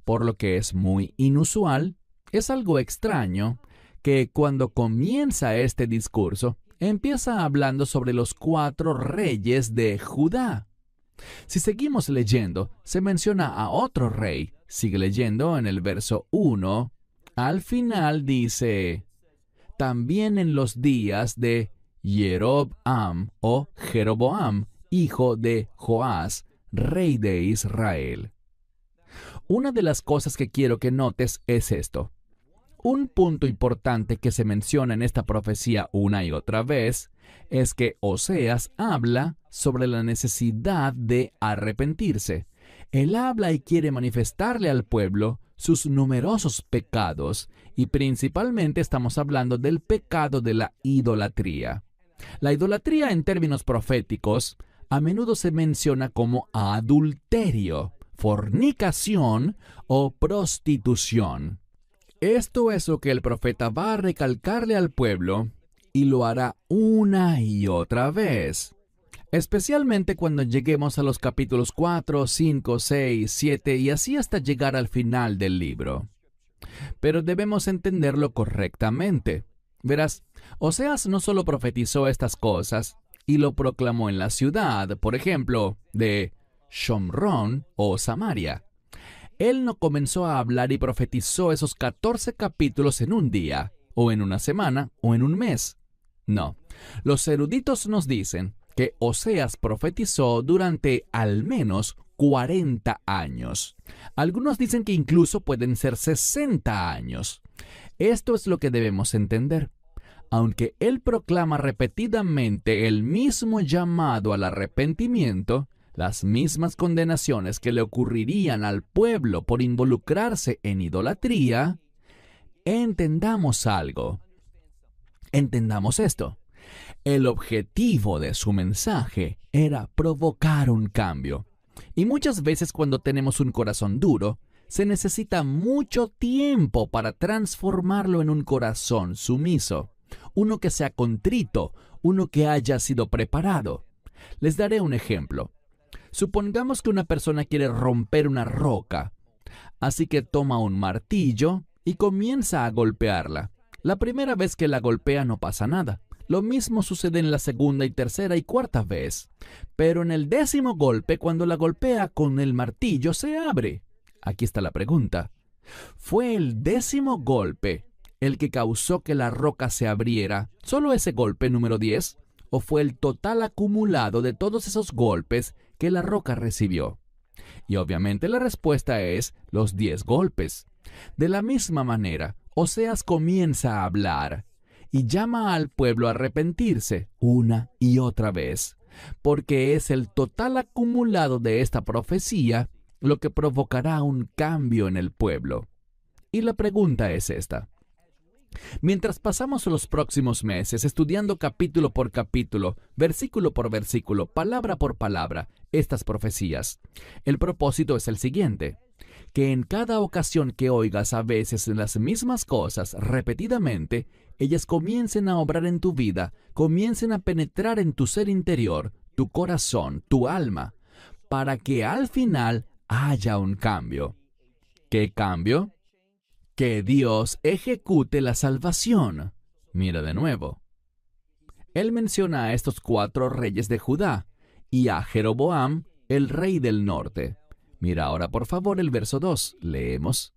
por lo que es muy inusual. Es algo extraño que cuando comienza este discurso, empieza hablando sobre los 4 reyes de Judá. Si seguimos leyendo, se menciona a otro rey. Sigue leyendo en el verso 1. Al final dice, también en los días de Jeroboam o Jeroboam, hijo de Joás, rey de Israel. Una de las cosas que quiero que notes es esto. Un punto importante que se menciona en esta profecía una y otra vez es que Oseas habla sobre la necesidad de arrepentirse. Él habla y quiere manifestarle al pueblo sus numerosos pecados, y principalmente estamos hablando del pecado de la idolatría. La idolatría en términos proféticos a menudo se menciona como adulterio, fornicación o prostitución. Esto es lo que el profeta va a recalcarle al pueblo y lo hará una y otra vez. Especialmente cuando lleguemos a los capítulos 4, 5, 6, 7 y así hasta llegar al final del libro. Pero debemos entenderlo correctamente. Verás, Oseas no solo profetizó estas cosas, y lo proclamó en la ciudad, por ejemplo, de Shomrón o Samaria. Él no comenzó a hablar y profetizó esos 14 capítulos en un día, o en una semana, o en un mes. No, los eruditos nos dicen que Oseas profetizó durante al menos 40 años. Algunos dicen que incluso pueden ser 60 años. Esto es lo que debemos entender. Aunque él proclama repetidamente el mismo llamado al arrepentimiento, las mismas condenaciones que le ocurrirían al pueblo por involucrarse en idolatría, entendamos algo. Entendamos esto. El objetivo de su mensaje era provocar un cambio. Y muchas veces cuando tenemos un corazón duro, se necesita mucho tiempo para transformarlo en un corazón sumiso. Uno que sea contrito, uno que haya sido preparado. Les daré un ejemplo. Supongamos que una persona quiere romper una roca, así que toma un martillo y comienza a golpearla. La primera vez que la golpea no pasa nada. Lo mismo sucede en la segunda y tercera y cuarta vez. Pero en el 10º golpe, cuando la golpea con el martillo, se abre. Aquí está la pregunta. ¿Fue el 10º golpe el que causó que la roca se abriera, solo ese golpe número 10? ¿O fue el total acumulado de todos esos golpes que la roca recibió? Y obviamente la respuesta es los 10 golpes. De la misma manera, Oseas comienza a hablar y llama al pueblo a arrepentirse una y otra vez, porque es el total acumulado de esta profecía lo que provocará un cambio en el pueblo. Y la pregunta es esta. Mientras pasamos los próximos meses estudiando capítulo por capítulo, versículo por versículo, palabra por palabra, estas profecías, el propósito es el siguiente: que en cada ocasión que oigas a veces las mismas cosas repetidamente, ellas comiencen a obrar en tu vida, comiencen a penetrar en tu ser interior, tu corazón, tu alma, para que al final haya un cambio. ¿Qué cambio? Que Dios ejecute la salvación. Mira de nuevo. Él menciona a estos 4 reyes de Judá y a Jeroboam, el rey del norte. Mira ahora por favor el verso 2. Leemos.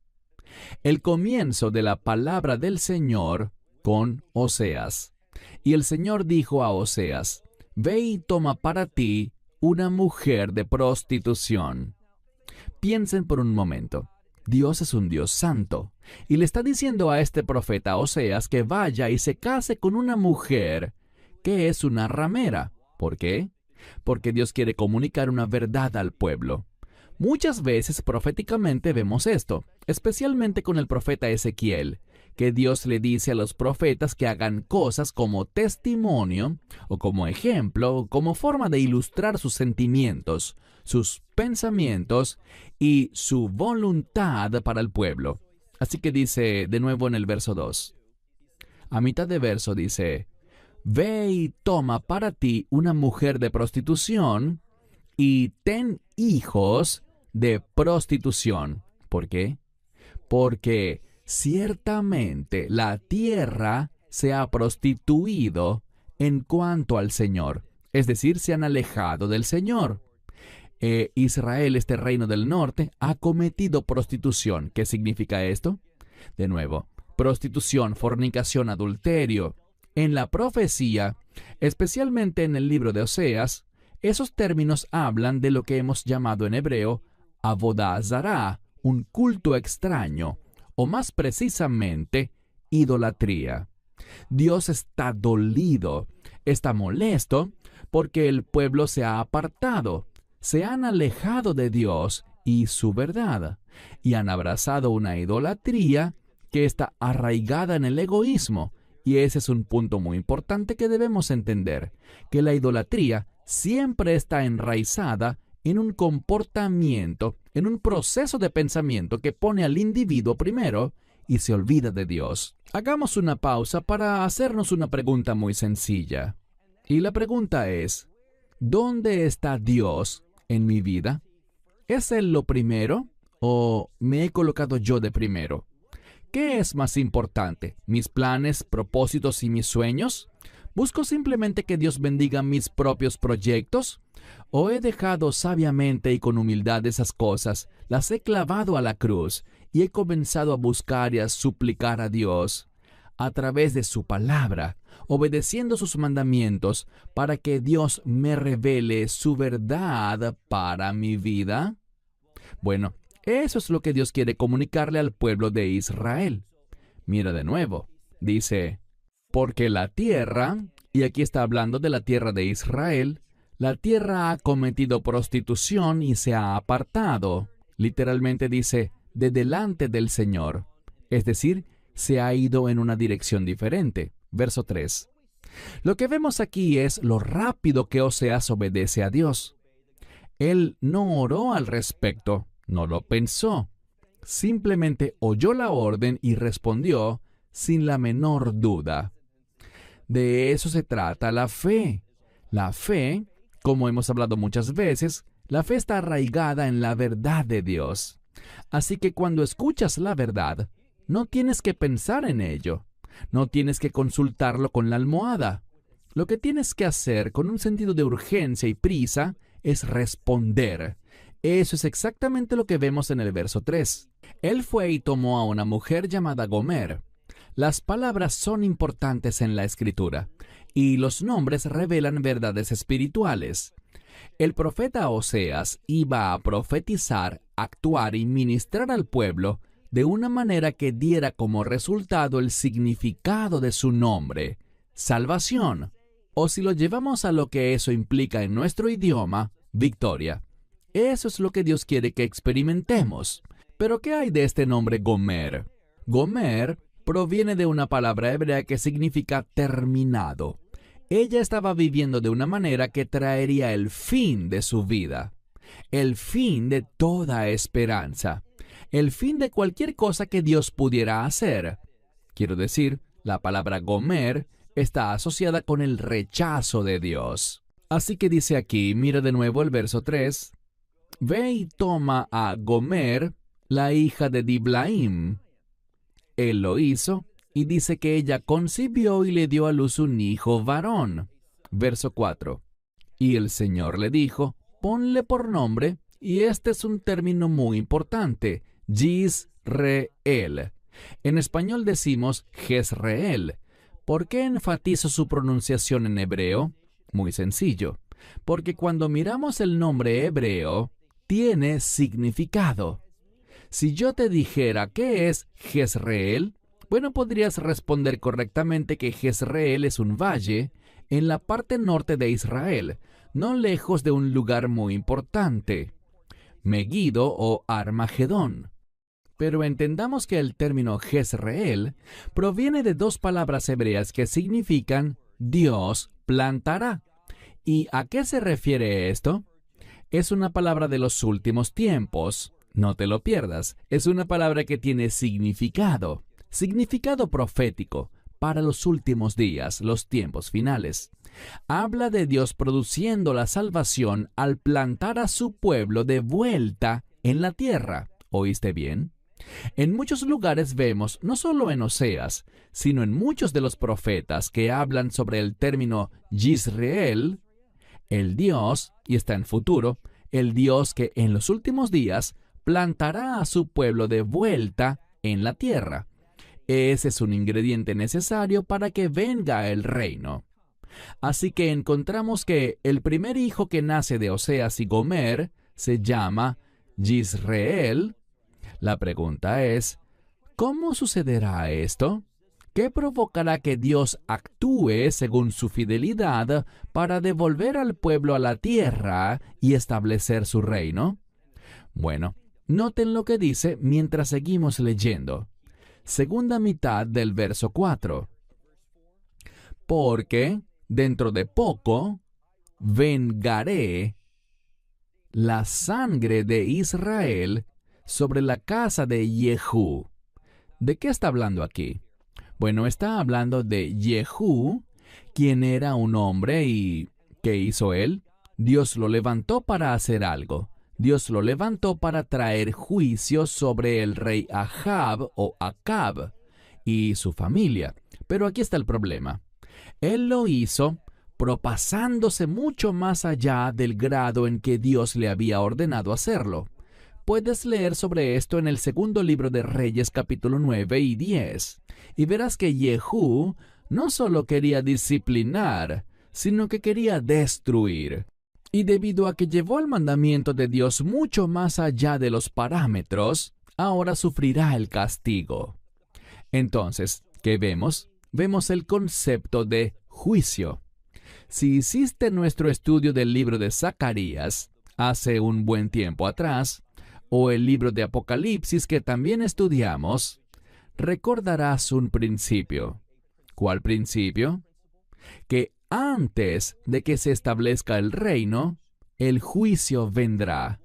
El comienzo de la palabra del Señor con Oseas. Y el Señor dijo a Oseas: Ve y toma para ti una mujer de prostitución. Piensen por un momento. Dios es un Dios santo, y le está diciendo a este profeta Oseas que vaya y se case con una mujer que es una ramera. ¿Por qué? Porque Dios quiere comunicar una verdad al pueblo. Muchas veces proféticamente vemos esto, especialmente con el profeta Ezequiel, que Dios le dice a los profetas que hagan cosas como testimonio, o como ejemplo, o como forma de ilustrar sus sentimientos, sus pensamientos y su voluntad para el pueblo. Así que dice de nuevo en el verso 2. A mitad de verso dice: Ve y toma para ti una mujer de prostitución y ten hijos de prostitución. ¿Por qué? Porque ciertamente la tierra se ha prostituido en cuanto al Señor, es decir, se han alejado del Señor. Israel, este reino del norte, ha cometido prostitución. ¿Qué significa esto? De nuevo, prostitución, fornicación, adulterio. En la profecía, especialmente en el libro de Oseas, esos términos hablan de lo que hemos llamado en hebreo Avodah Zará, un culto extraño, o más precisamente, idolatría. Dios está dolido, está molesto, porque el pueblo se ha apartado, se han alejado de Dios y su verdad, y han abrazado una idolatría que está arraigada en el egoísmo. Y ese es un punto muy importante que debemos entender, que la idolatría siempre está enraizada en un comportamiento, en un proceso de pensamiento que pone al individuo primero y se olvida de Dios. Hagamos una pausa para hacernos una pregunta muy sencilla. Y la pregunta es: ¿dónde está Dios en mi vida? ¿Es Él lo primero o me he colocado yo de primero? ¿Qué es más importante? ¿Mis planes, propósitos y mis sueños? ¿Busco simplemente que Dios bendiga mis propios proyectos? ¿O he dejado sabiamente y con humildad esas cosas, las he clavado a la cruz y he comenzado a buscar y a suplicar a Dios a través de su palabra, obedeciendo sus mandamientos para que Dios me revele su verdad para mi vida? Bueno, eso es lo que Dios quiere comunicarle al pueblo de Israel. Mira de nuevo, dice, porque la tierra, y aquí está hablando de la tierra de Israel, la tierra ha cometido prostitución y se ha apartado. Literalmente dice, de delante del Señor. Es decir, se ha ido en una dirección diferente. Verso 3. Lo que vemos aquí es lo rápido que Oseas obedece a Dios. Él no oró al respecto, no lo pensó. Simplemente oyó la orden y respondió sin la menor duda. De eso se trata la fe. La fe, como hemos hablado muchas veces, la fe está arraigada en la verdad de Dios. Así que cuando escuchas la verdad, no tienes que pensar en ello. No tienes que consultarlo con la almohada. Lo que tienes que hacer con un sentido de urgencia y prisa es responder. Eso es exactamente lo que vemos en el verso 3. Él fue y tomó a una mujer llamada Gomer. Las palabras son importantes en la Escritura, y los nombres revelan verdades espirituales. El profeta Oseas iba a profetizar, actuar y ministrar al pueblo de una manera que diera como resultado el significado de su nombre, salvación, o si lo llevamos a lo que eso implica en nuestro idioma, victoria. Eso es lo que Dios quiere que experimentemos. Pero ¿qué hay de este nombre Gomer? Gomer proviene de una palabra hebrea que significa terminado. Ella estaba viviendo de una manera que traería el fin de su vida, el fin de toda esperanza, el fin de cualquier cosa que Dios pudiera hacer. Quiero decir, la palabra Gomer está asociada con el rechazo de Dios. Así que dice aquí, mira de nuevo el verso 3, ve y toma a Gomer, la hija de Diblaim. Él lo hizo, y dice que ella concibió y le dio a luz un hijo varón. Verso 4. Y el Señor le dijo, ponle por nombre, y este es un término muy importante, Yisreel. En español decimos Jezreel. ¿Por qué enfatizo su pronunciación en hebreo? Muy sencillo, porque cuando miramos el nombre hebreo, tiene significado. Si yo te dijera ¿qué es Jezreel? Bueno, podrías responder correctamente que Jezreel es un valle en la parte norte de Israel, no lejos de un lugar muy importante, Megiddo o Armagedón. Pero entendamos que el término Jezreel proviene de dos palabras hebreas que significan Dios plantará. ¿Y a qué se refiere esto? Es una palabra de los últimos tiempos. No te lo pierdas. Es una palabra que tiene significado profético para los últimos días, los tiempos finales. Habla de Dios produciendo la salvación al plantar a su pueblo de vuelta en la tierra. ¿Oíste bien? En muchos lugares vemos, no solo en Oseas, sino en muchos de los profetas que hablan sobre el término Yisreel, el Dios, y está en futuro, el Dios que en los últimos días plantará a su pueblo de vuelta en la tierra. Ese es un ingrediente necesario para que venga el reino. Así que encontramos que el primer hijo que nace de Oseas y Gomer se llama Yisreel. La pregunta es, ¿cómo sucederá esto? ¿Qué provocará que Dios actúe según su fidelidad para devolver al pueblo a la tierra y establecer su reino? Bueno, noten lo que dice mientras seguimos leyendo. Segunda mitad del verso 4. Porque dentro de poco vengaré la sangre de Israel sobre la casa de Jehú. ¿De qué está hablando aquí? Bueno, está hablando de Jehú, quien era un hombre y ¿qué hizo él? Dios lo levantó para hacer algo. Dios lo levantó para traer juicio sobre el rey Ahab o Acab y su familia. Pero aquí está el problema. Él lo hizo propasándose mucho más allá del grado en que Dios le había ordenado hacerlo. Puedes leer sobre esto en el segundo libro de Reyes, capítulo 9 y 10, y verás que Jehú no solo quería disciplinar, sino que quería destruir. Y debido a que llevó el mandamiento de Dios mucho más allá de los parámetros, ahora sufrirá el castigo. Entonces, ¿qué vemos? Vemos el concepto de juicio. Si hiciste nuestro estudio del libro de Zacarías hace un buen tiempo atrás, o el libro de Apocalipsis que también estudiamos, recordarás un principio. ¿Cuál principio? Que antes de que se establezca el reino, el juicio vendrá.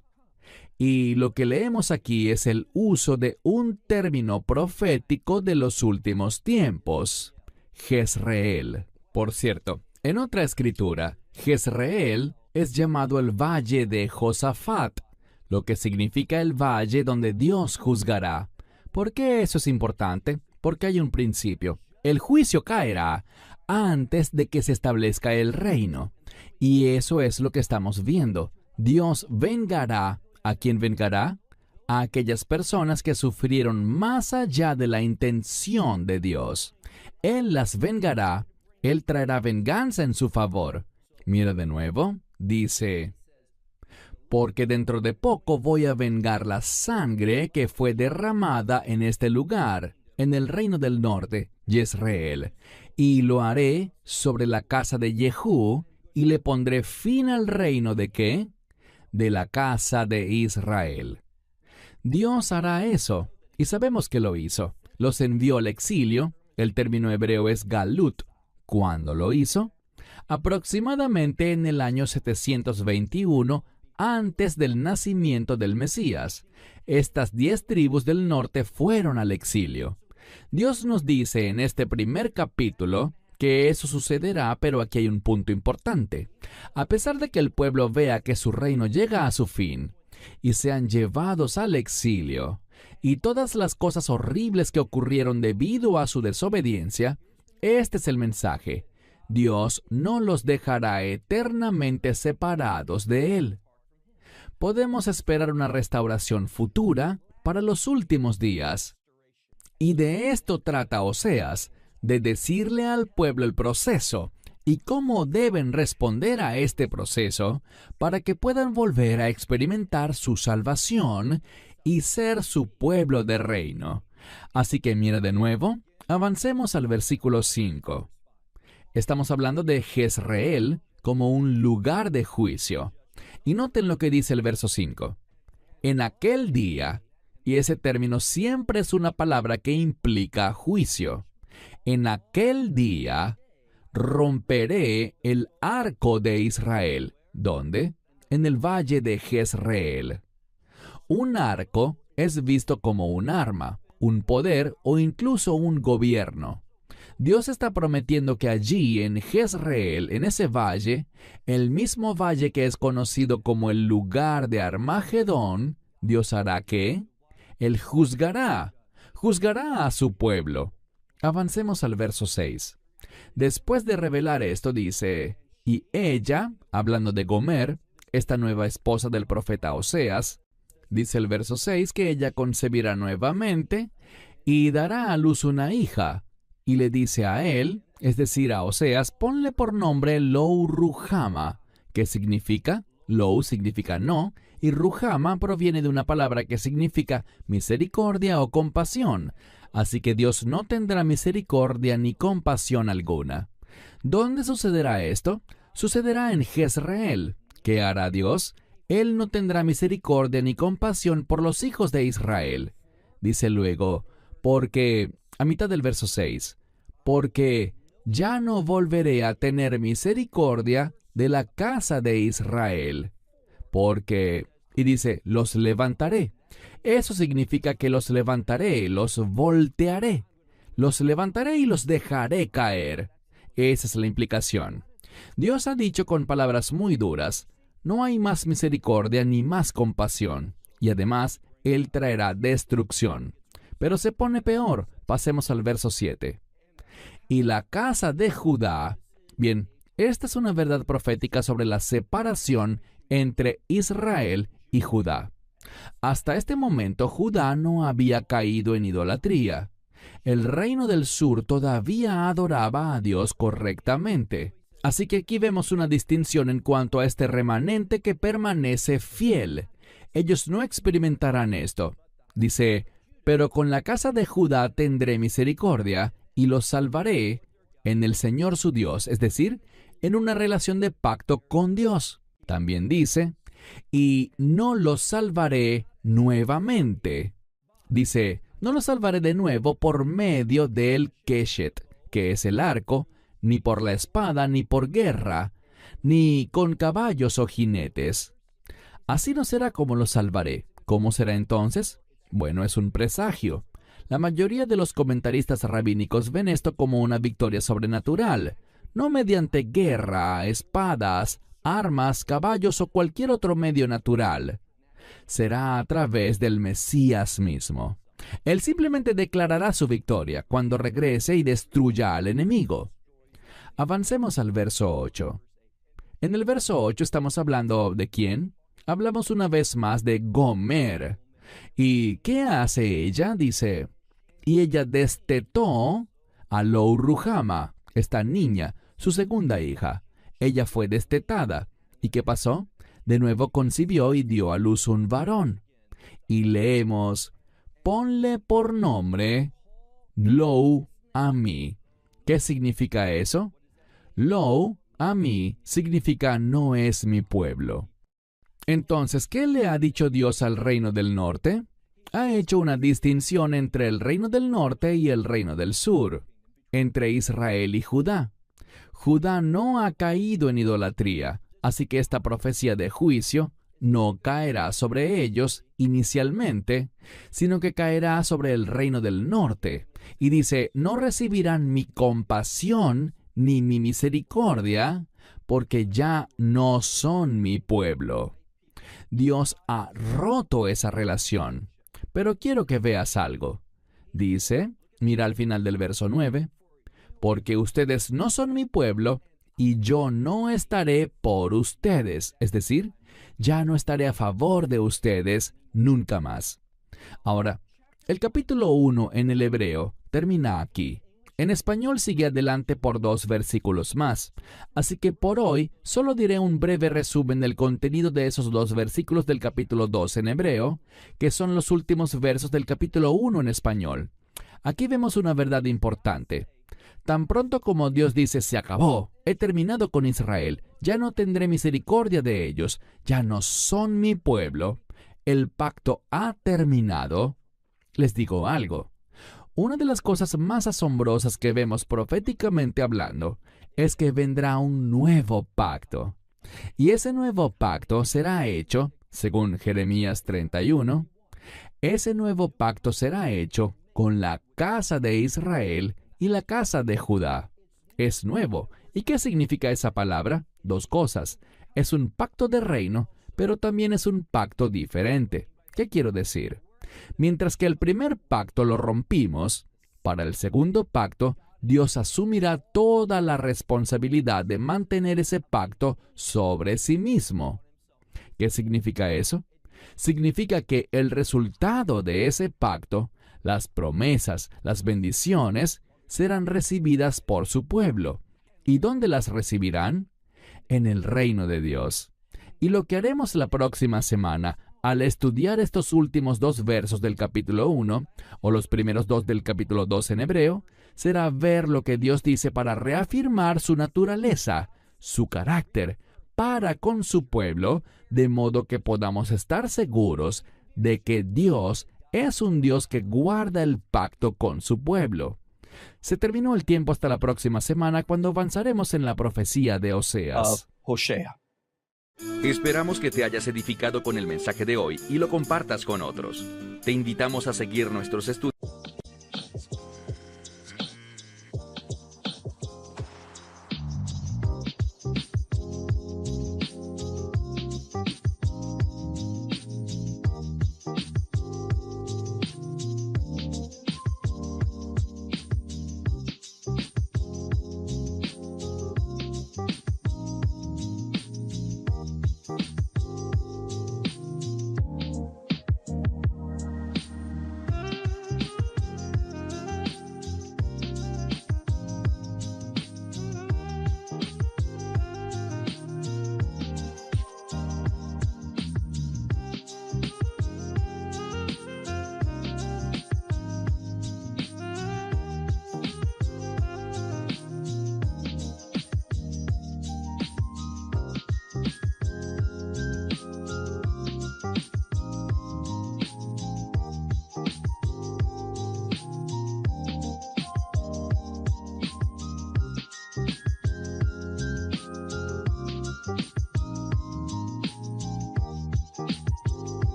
Y lo que leemos aquí es el uso de un término profético de los últimos tiempos, Jezreel. Por cierto, en otra escritura, Jezreel es llamado el valle de Josafat, lo que significa el valle donde Dios juzgará. ¿Por qué eso es importante? Porque hay un principio. El juicio caerá antes de que se establezca el reino. Y eso es lo que estamos viendo. Dios vengará. ¿A quién vengará? A aquellas personas que sufrieron más allá de la intención de Dios. Él las vengará. Él traerá venganza en su favor. Mira de nuevo. Dice: porque dentro de poco voy a vengar la sangre que fue derramada en este lugar, en el reino del norte, Jezreel, y lo haré sobre la casa de Jehú, y le pondré fin al reino ¿de qué? De la casa de Israel. Dios hará eso, y sabemos que lo hizo. Los envió al exilio. El término hebreo es galut. ¿Cuándo lo hizo? Aproximadamente en el año 721 antes del nacimiento del Mesías. Estas 10 tribus del norte fueron al exilio. Dios nos dice en este primer capítulo que eso sucederá, pero aquí hay un punto importante. A pesar de que el pueblo vea que su reino llega a su fin y sean llevados al exilio, y todas las cosas horribles que ocurrieron debido a su desobediencia, este es el mensaje: Dios no los dejará eternamente separados de Él. Podemos esperar una restauración futura para los últimos días. Y de esto trata Oseas, de decirle al pueblo el proceso y cómo deben responder a este proceso para que puedan volver a experimentar su salvación y ser su pueblo de reino. Así que mira de nuevo, avancemos al versículo 5. Estamos hablando de Jezreel como un lugar de juicio. Y noten lo que dice el verso 5. En aquel día, y ese término siempre es una palabra que implica juicio. En aquel día romperé el arco de Israel. ¿Dónde? En el valle de Jezreel. Un arco es visto como un arma, un poder o incluso un gobierno. Dios está prometiendo que allí en Jezreel, en ese valle, el mismo valle que es conocido como el lugar de Armagedón, Dios hará ¿qué? Él juzgará a su pueblo. Avancemos al verso 6. Después de revelar esto dice: y ella, hablando de Gomer, esta nueva esposa del profeta Oseas, dice el verso 6 que ella concebirá nuevamente y dará a luz una hija. Y le dice a él, es decir, a Oseas, ponle por nombre Lo-Ruhama, que significa, Lo significa no, y Ruhama proviene de una palabra que significa misericordia o compasión. Así que Dios no tendrá misericordia ni compasión alguna. ¿Dónde sucederá esto? Sucederá en Jezreel. ¿Qué hará Dios? Él no tendrá misericordia ni compasión por los hijos de Israel. Dice luego, porque, a mitad del verso 6, porque ya no volveré a tener misericordia de la casa de Israel. Porque, y dice, los levantaré. Eso significa que los levantaré, los voltearé. Los levantaré y los dejaré caer. Esa es la implicación. Dios ha dicho con palabras muy duras, no hay más misericordia ni más compasión. Y además, Él traerá destrucción. Pero se pone peor. Pasemos al verso 7. Y la casa de Judá Bien, esta es una verdad profética sobre la separación entre Israel y Judá. Hasta este momento, Judá no había caído en idolatría. El reino del sur todavía adoraba a Dios correctamente. Así que aquí vemos una distinción en cuanto a este remanente que permanece fiel. Ellos no experimentarán esto. Dice, pero con la casa de Judá tendré misericordia y los salvaré en el Señor su Dios, es decir, en una relación de pacto con Dios. También dice, y no los salvaré nuevamente. Dice, no los salvaré de nuevo por medio del Keshet, que es el arco, ni por la espada, ni por guerra, ni con caballos o jinetes. Así no será como los salvaré. ¿Cómo será entonces? Bueno, es un presagio. La mayoría de los comentaristas rabínicos ven esto como una victoria sobrenatural, no mediante guerra, espadas, armas, caballos o cualquier otro medio natural. Será a través del Mesías mismo. Él simplemente declarará su victoria cuando regrese y destruya al enemigo. Avancemos al verso 8. En el verso 8 estamos hablando ¿de quién? Hablamos una vez más de Gomer. ¿Y qué hace ella? Dice, y ella destetó a Lo-Ruhama, esta niña, su segunda hija. Ella fue destetada. ¿Y qué pasó? De nuevo concibió y dio a luz un varón. Y leemos, ponle por nombre Lo-Ami. ¿Qué significa eso? Lo-Ami significa no es mi pueblo. Entonces, ¿qué le ha dicho Dios al reino del norte? Ha hecho una distinción entre el reino del norte y el reino del sur, entre Israel y Judá. Judá no ha caído en idolatría, así que esta profecía de juicio no caerá sobre ellos inicialmente, sino que caerá sobre el reino del norte. Y dice, no recibirán mi compasión ni mi misericordia, porque ya no son mi pueblo. Dios ha roto esa relación. Pero quiero que veas algo. Dice, mira al final del verso 9, porque ustedes no son mi pueblo, y yo no estaré por ustedes. Es decir, ya no estaré a favor de ustedes nunca más. Ahora, el capítulo 1 en el hebreo termina aquí. En español sigue adelante por 2 versículos más, así que por hoy solo diré un breve resumen del contenido de esos 2 versículos del capítulo 2 en hebreo, que son los últimos versos del capítulo 1 en español. Aquí vemos una verdad importante. Tan pronto como Dios dice, se acabó, he terminado con Israel, ya no tendré misericordia de ellos, ya no son mi pueblo, el pacto ha terminado. Les digo algo. Una de las cosas más asombrosas que vemos proféticamente hablando es que vendrá un nuevo pacto. Y ese nuevo pacto será hecho, según Jeremías 31, ese nuevo pacto será hecho con la casa de Israel y la casa de Judá. Es nuevo. ¿Y qué significa esa palabra? 2 cosas. Es un pacto de reino, pero también es un pacto diferente. ¿Qué quiero decir? Mientras que el primer pacto lo rompimos, para el segundo pacto, Dios asumirá toda la responsabilidad de mantener ese pacto sobre sí mismo. ¿Qué significa eso? Significa que el resultado de ese pacto, las promesas, las bendiciones, serán recibidas por su pueblo. ¿Y dónde las recibirán? En el reino de Dios. Y lo que haremos la próxima semana, al estudiar estos últimos 2 versos del capítulo 1, o los primeros 2 del capítulo 2 en hebreo, será ver lo que Dios dice para reafirmar su naturaleza, su carácter, para con su pueblo, de modo que podamos estar seguros de que Dios es un Dios que guarda el pacto con su pueblo. Se terminó el tiempo hasta la próxima semana cuando avanzaremos en la profecía de Oseas. Esperamos que te hayas edificado con el mensaje de hoy y lo compartas con otros. Te invitamos a seguir nuestros estudios.